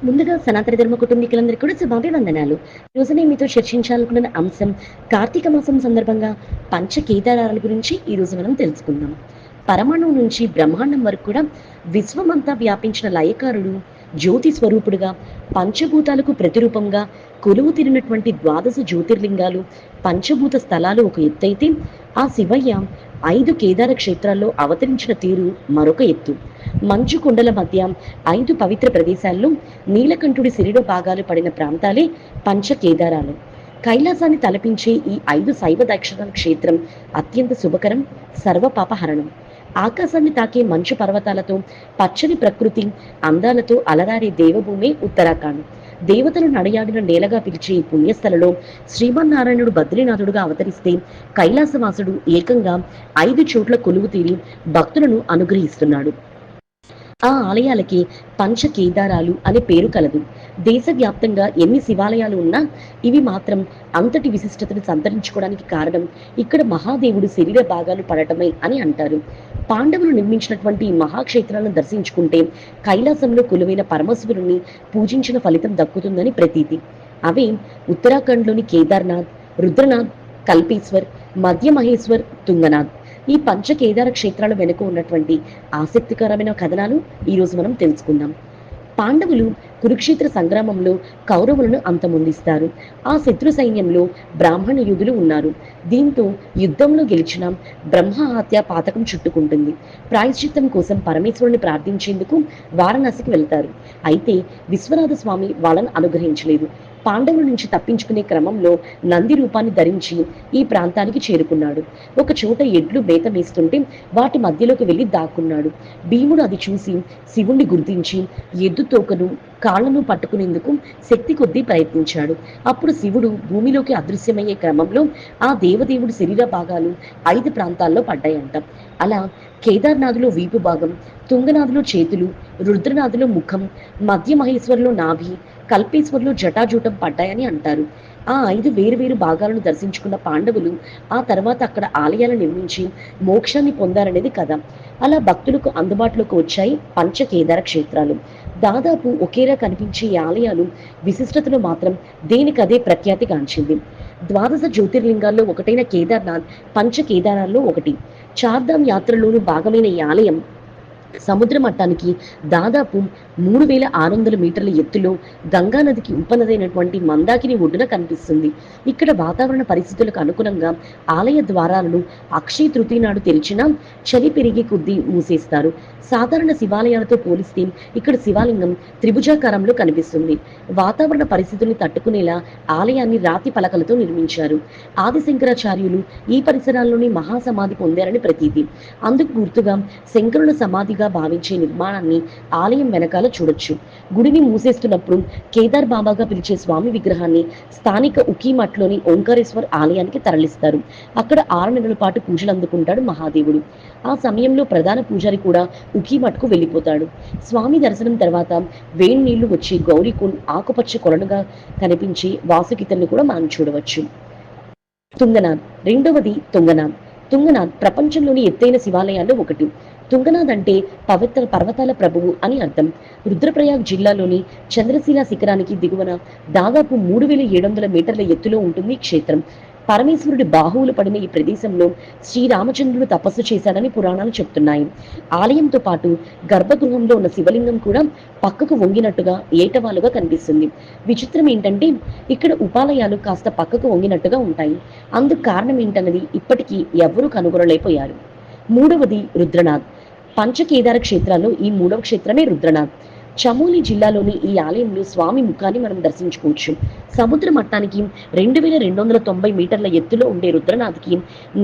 ముందుగా సనాతన ధర్మ కుటుంబీకులందరికీ కూడా శుభాభివందనాలు. ఈరోజు నేను మీతో చర్చించాలనుకున్న అంశం కార్తీక మాసం సందర్భంగా పంచ కేదారాల గురించి ఈరోజు మనం తెలుసుకుందాం. పరమాణువు నుంచి బ్రహ్మాండం వరకు కూడా విశ్వమంతా వ్యాపించిన లయకారుడు, జ్యోతి స్వరూపుడుగా, పంచభూతాలకు ప్రతిరూపంగా కొలువు తీరినటువంటి ద్వాదశ జ్యోతిర్లింగాలు, పంచభూత స్థలాలు ఒక ఎత్తైతే, ఆ శివయ్య 5 కేదార క్షేత్రాల్లో అవతరించిన తీరు మరొక ఎత్తు. మంచు కొండల మధ్య 5 పవిత్ర ప్రదేశాల్లో నీలకంఠుడి శరీర భాగాలు పడిన ప్రాంతాలే పంచ కేదారాలు. కైలాసాన్ని తలపించే ఈ 5 శైవ దక్షిణ క్షేత్రం అత్యంత శుభకరం, సర్వపాపహరణం. ఆకాశాన్ని తాకే మంచు పర్వతాలతో, పచ్చని ప్రకృతి అందాలతో అలరారే దేవభూమే ఉత్తరాఖండ్. దేవతలు నడయాడిన నేలగా పిలిచే ఈ పుణ్యస్థలలో శ్రీమన్నారాయణుడు బద్రీనాథుడుగా అవతరిస్తే, కైలాసవాసుడు ఏకంగా 5 చోట్ల కొలువు తీరి భక్తులను అనుగ్రహిస్తున్నాడు. ఆ ఆలయాలకి పంచ కేదారాలు అనే పేరు కలదు. దేశవ్యాప్తంగా ఎన్ని శివాలయాలు ఉన్నా ఇవి మాత్రం అంతటి విశిష్టతను సంతరించుకోవడానికి కారణం ఇక్కడ మహాదేవుడు శరీర భాగాలు పడటమే అని అంటారు. పాండవులు నిర్మించినటువంటి ఈ మహాక్షేత్రాలను దర్శించుకుంటే కైలాసంలో కొలువైన పరమశివుని పూజించిన ఫలితం దక్కుతుందని ప్రతీతి. అవే ఉత్తరాఖండ్లోని కేదార్నాథ్, రుద్రనాథ్, కల్పేశ్వర్, మధ్య మహేశ్వర్, తుంగనాథ్. ఈ పంచ కేదార క్షేత్రాల వెనుక ఉన్నటువంటి ఆసక్తికరమైన కథనాలు ఈరోజు మనం తెలుసుకుందాం. పాండవులు కురుక్షేత్ర సంగ్రామంలో కౌరవులను అంతమొందిస్తారు. ఆ శత్రు సైన్యంలో బ్రాహ్మణ యోధులు ఉన్నారు. దీంతో యుద్ధంలో గెలిచిన బ్రహ్మహత్య పాతకం చుట్టుకుంటుంది. ప్రాయశ్చిత్తం కోసం పరమేశ్వరుని ప్రార్థించేందుకు వారణాసికి వెళ్తారు. అయితే విశ్వనాథ స్వామి వాళ్ళను అనుగ్రహించలేదు. పాండవుల నుంచి తప్పించుకునే క్రమంలో నంది రూపాన్ని ధరించి ఈ ప్రాంతానికి చేరుకున్నాడు. ఒక చోట ఎడ్లు మేత మేస్తుంటే వాటి మధ్యలోకి వెళ్ళి దాక్కున్నాడు. భీముడు అది చూసి శివుణ్ణి గుర్తించి ఎద్దు తోకను, కాళ్లను పట్టుకునేందుకు శక్తి కొద్దీ ప్రయత్నించాడు. అప్పుడు శివుడు భూమిలోకి అదృశ్యమయ్యే క్రమంలో ఆ దేవదేవుడి శరీర భాగాలు 5 ప్రాంతాల్లో పడ్డాయంట. అలా కేదార్నాథులో వీపు భాగం, తుంగనాథులో చేతులు, రుద్రనాథులో ముఖం, మధ్య మహేశ్వరులో నాభి, కల్పేశ్వర్లో జటాజూటం పడ్డాయని అంటారు. ఆ 5 వేరువేరు భాగాలను దర్శించుకున్న పాండవులు ఆ తర్వాత అక్కడ ఆలయాలు నిర్మించి మోక్షాన్ని పొందారనేది కథ. అలా భక్తులకు అందుబాటులోకి వచ్చాయి పంచ కేదార క్షేత్రాలు. దాదాపు ఒకేలా కనిపించే ఈ ఆలయాలు విశిష్టతను మాత్రం దేనికదే ప్రఖ్యాతి గాంచింది. ద్వాదశ జ్యోతిర్లింగాల్లో ఒకటైన కేదార్నాథ్ పంచ కేదారాల్లో ఒకటి. చార్ధామ్ యాత్రలోనూ భాగమైన ఈ ఆలయం సముద్ర మట్టానికి దాదాపు 3600 మీటర్ల ఎత్తులో గంగానదికి ఉపనదైనటువంటి మందాకిని ఒడ్డున కనిపిస్తుంది. ఇక్కడ వాతావరణ పరిస్థితులకు అనుగుణంగా ఆలయ ద్వారాలను అక్షయ తృతీయ నాడు తెరిచినా చలి పెరిగే కొద్దీ మూసేస్తారు. సాధారణ శివాలయాలతో పోలిస్తే ఇక్కడ శివాలింగం త్రిభుజాకారంలో కనిపిస్తుంది. వాతావరణ పరిస్థితుల్ని తట్టుకునేలా ఆలయాన్ని రాతి పలకలతో నిర్మించారు. ఆదిశంకరాచార్యులు ఈ పరిసరాల్లోనే మహాసమాధి పొందారని ప్రతీతి. అందుకు గుర్తుగా శంకరుల సమాధిగా భావించే నిర్మాణాన్ని ఆలయం వెనకాల చూడొచ్చు. గుడిని మూసేస్తున్నప్పుడు కేదార్ బాబాగా పిలిచే స్వామి విగ్రహాన్ని స్థానిక ఉకీమట్లోని ఓంకారేశ్వర్ ఆలయానికి తరలిస్తారు. అక్కడ 6 నెలల పాటు పూజలు అందుకుంటాడు మహాదేవుడు. ఆ సమయంలో ప్రధాన పూజారి కూడా ఉకీమట్కు వెళ్ళిపోతాడు. స్వామి దర్శనం తర్వాత వేడి నీళ్లు వచ్చి గౌరీకుండ్ ఆకుపచ్చ కొలనుగా కనిపించే వాసుకితల్ని కూడా మనం చూడవచ్చు. తుంగనాథ్ రెండవది. తుంగనాథ్ ప్రపంచంలోని ఎత్తైన శివాలయాల్లో ఒకటి. తుంగనాథ్ అంటే పవిత్ర పర్వతాల ప్రభువు అని అర్థం. రుద్రప్రయాగ్ జిల్లాలోని చంద్రశీల శిఖరానికి దిగువన దాదాపు 3700 మీటర్ల ఎత్తులో ఉంటుంది ఈ క్షేత్రం. పరమేశ్వరుడి బాహువులు పడిన ఈ ప్రదేశంలో శ్రీరామచంద్రుడు తపస్సు చేశాడని పురాణాలు చెప్తున్నాయి. ఆలయంతో పాటు గర్భగృహంలో ఉన్న శివలింగం కూడా పక్కకు వంగినట్టుగా ఏటవాలుగా కనిపిస్తుంది. విచిత్రం ఏంటంటే ఇక్కడ ఉపాలయాలు కాస్త పక్కకు వంగినట్టుగా ఉంటాయి. అందుకు కారణం ఏంటన్నది ఇప్పటికీ ఎవ్వరూ కనుగొనలేకపోయారు. మూడవది రుద్రనాథ్. పంచ కేదార క్షేత్రాల్లో ఈ 3వ క్షేత్రమే రుద్రనాథ్. చమోలి జిల్లాలోని ఈ ఆలయంలో స్వామి ముఖాన్ని మనం దర్శించుకోవచ్చు. సముద్ర మట్టానికి 2290 మీటర్ల ఎత్తులో ఉండే రుద్రనాథ్కి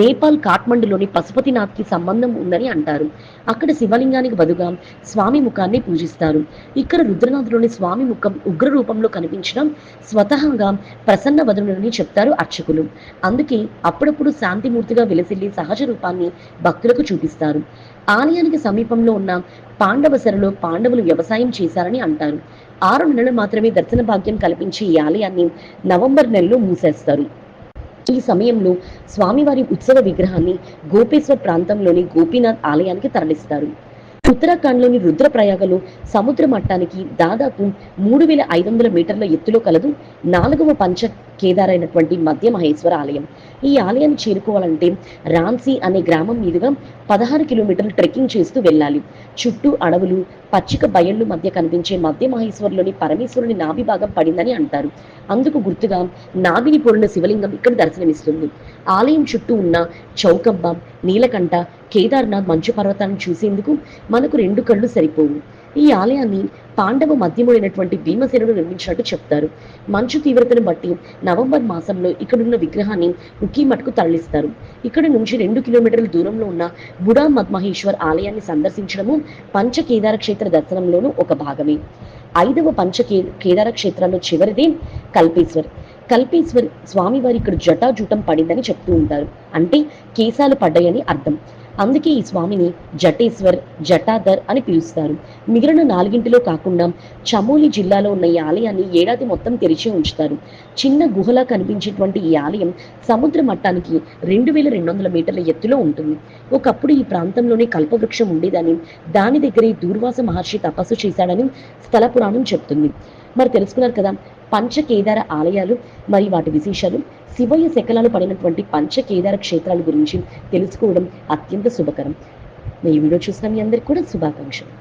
నేపాల్ కాఠ్మండులోని పశుపతినాథ్కి సంబంధం ఉందని అంటారు. అక్కడ శివలింగానికి బదుగా స్వామి ముఖాన్ని పూజిస్తారు. ఇక్కడ రుద్రనాథ్లోని స్వామి ముఖం ఉగ్ర రూపంలో కనిపించడం స్వతహాగా ప్రసన్న వదనులని చెప్తారు అర్చకులు. అందుకే అప్పుడప్పుడు శాంతిమూర్తిగా వెలసిల్లి సహజ రూపాన్ని భక్తులకు చూపిస్తారు. ఆలయానికి సమీపంలో ఉన్న పాండవసరలో పాండవులు వ్యవసాయం చేశారని అంటారు. 6 నెలలు మాత్రమే దర్శన భాగ్యం కల్పించి ఈ ఆలయాన్ని నవంబర్ నెలలో మూసేస్తారు. ఈ సమయంలో స్వామివారి ఉత్సవ విగ్రహాన్ని గోపేశ్వర్ ప్రాంతంలోని గోపీనాథ్ ఆలయానికి తరలిస్తారు. ఉత్తరాఖండ్లోని రుద్రప్రయాగలో సముద్ర మట్టానికి దాదాపు 3,500 మీటర్ల ఎత్తులో కలదు 4వ పంచ కేదారైనటువంటి మధ్య మహేశ్వర ఆలయం. ఈ ఆలయాన్ని చేరుకోవాలంటే రామ్సీ అనే గ్రామం మీదుగా 16 కిలోమీటర్లు ట్రెక్కింగ్ చేస్తూ వెళ్ళాలి. చుట్టూ అడవులు, పచ్చిక బయళ్ళు మధ్య కనిపించే మధ్య మహేశ్వరులోని పరమేశ్వరుని నాభి భాగం పడిందని అంటారు. అందుకు గుర్తుగా నాభిని పొడిన శివలింగం ఇక్కడ దర్శనమిస్తుంది. ఆలయం చుట్టూ ఉన్న చౌకబ్బ, నీలకంఠ, కేదార్నాథ్ మంచు పర్వతాన్ని చూసేందుకు మనకు 2 కళ్ళు సరిపోవు. ఈ ఆలయాన్ని పాండవ మధ్యముడైనటువంటి భీమసేనుడు నిర్మించినట్టు చెప్తారు. మంచు తీవ్రతను బట్టి నవంబర్ మాసంలో ఇక్కడున్న విగ్రహాన్ని ఉకీమఠ్కు తరలిస్తారు. ఇక్కడ నుంచి 2 కిలోమీటర్ల దూరంలో ఉన్న బుడా మద్మహేశ్వర్ ఆలయాన్ని సందర్శించడము పంచ కేదార క్షేత్ర దర్శనంలోనూ ఒక భాగమే. 5వ పంచ కేదార క్షేత్రంలో చివరిదే కల్పేశ్వర్. కల్పేశ్వర్ స్వామివారి ఇక్కడ జటాజూటం పడిందని చెప్తూ ఉంటారు. అంటే కేశాలు పడ్డాయని అర్థం. అందుకే ఈ స్వామిని జటేశ్వర్, జటాధర్ అని పిలుస్తారు. మిగిలిన 4 కాకుండా చమోలి జిల్లాలో ఉన్న ఈ ఆలయాన్ని ఏడాది మొత్తం తెరిచి ఉంచుతారు. చిన్న గుహలా కనిపించేటువంటి ఈ ఆలయం సముద్ర మట్టానికి 2,200 మీటర్ల ఎత్తులో ఉంటుంది. ఒకప్పుడు ఈ ప్రాంతంలోనే కల్పవృక్షం ఉండేదని, దాని దగ్గరే దూర్వాస మహర్షి తపస్సు చేశాడని స్థల పురాణం చెప్తుంది. మరి తెలుసుకున్నారు కదా పంచ కేదార ఆలయాలు, మరి వాటి విశేషాలు. శివయ్య శకలాలు పడినటువంటి పంచ కేదార క్షేత్రాల గురించి తెలుసుకోవడం అత్యంత శుభకరం. ఈ వీడియో చూసిన మీ అందరికీ కూడా శుభాకాంక్షలు.